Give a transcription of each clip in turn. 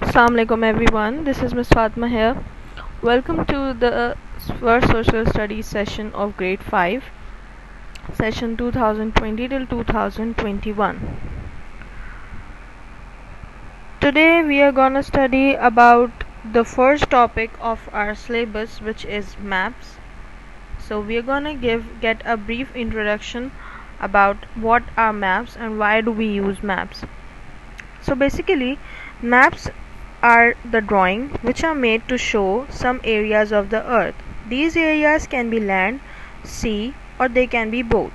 Assalamu alaikum everyone, this is Ms. Fatma here. Welcome to the first social studies session of grade 5, session 2020 till 2021. Today we are gonna study about the first topic of our syllabus, which is maps. So we are gonna get a brief introduction about what are maps and why do we use maps. So basically, maps are the drawing which are made to show some areas of the earth. These areas can be land, sea, or they can be both.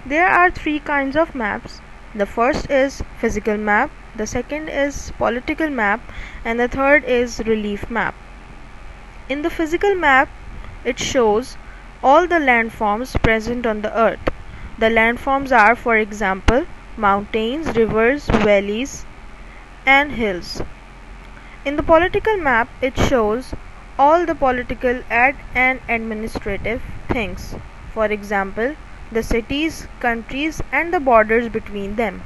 There are three kinds of maps. The first is physical map, the second is political map, and the third is relief map. In the physical map, it shows all the landforms present on the earth. The landforms are, for example, mountains, rivers, valleys, and hills. In the political map, it shows all the political and administrative things. For example, the cities, countries, and the borders between them.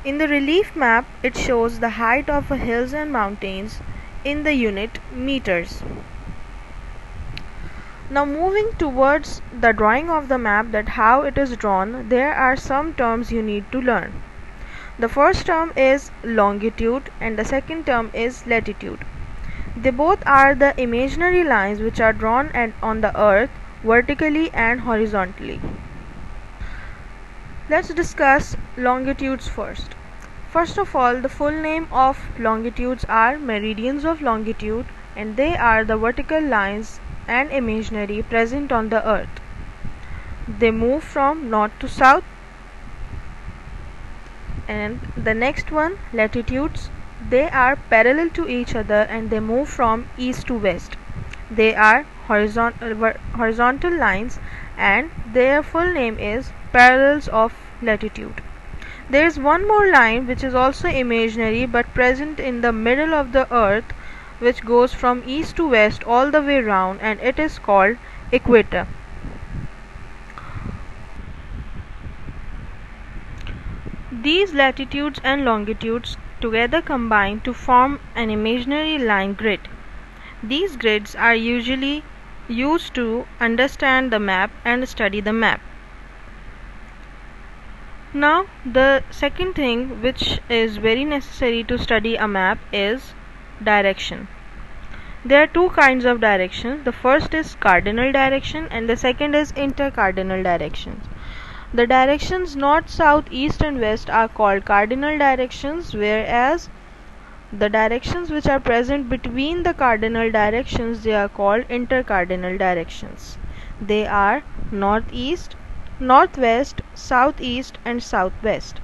In the relief map, it shows the height of hills and mountains in the unit meters. Now moving towards the drawing of the map, that how it is drawn, there are some terms you need to learn. The first term is longitude and the second term is latitude. They both are the imaginary lines which are drawn on the earth vertically and horizontally. Let's discuss longitudes first. First of all, the full name of longitudes are meridians of longitude, and they are the vertical lines and imaginary present on the earth. They move from north to south. And the next one, latitudes, they are parallel to each other and they move from east to west. They are horizontal lines and their full name is parallels of latitude. There is one more line which is also imaginary but present in the middle of the earth, which goes from east to west all the way round, and it is called equator. These latitudes and longitudes together combine to form an imaginary line grid. These grids are usually used to understand the map and study the map. Now, the second thing which is very necessary to study a map is direction. There are two kinds of directions. The first is cardinal direction and the second is intercardinal directions. The directions north, south, east and west are called cardinal directions, whereas the directions which are present between the cardinal directions, they are called intercardinal directions. They are northeast, northwest, southeast and southwest.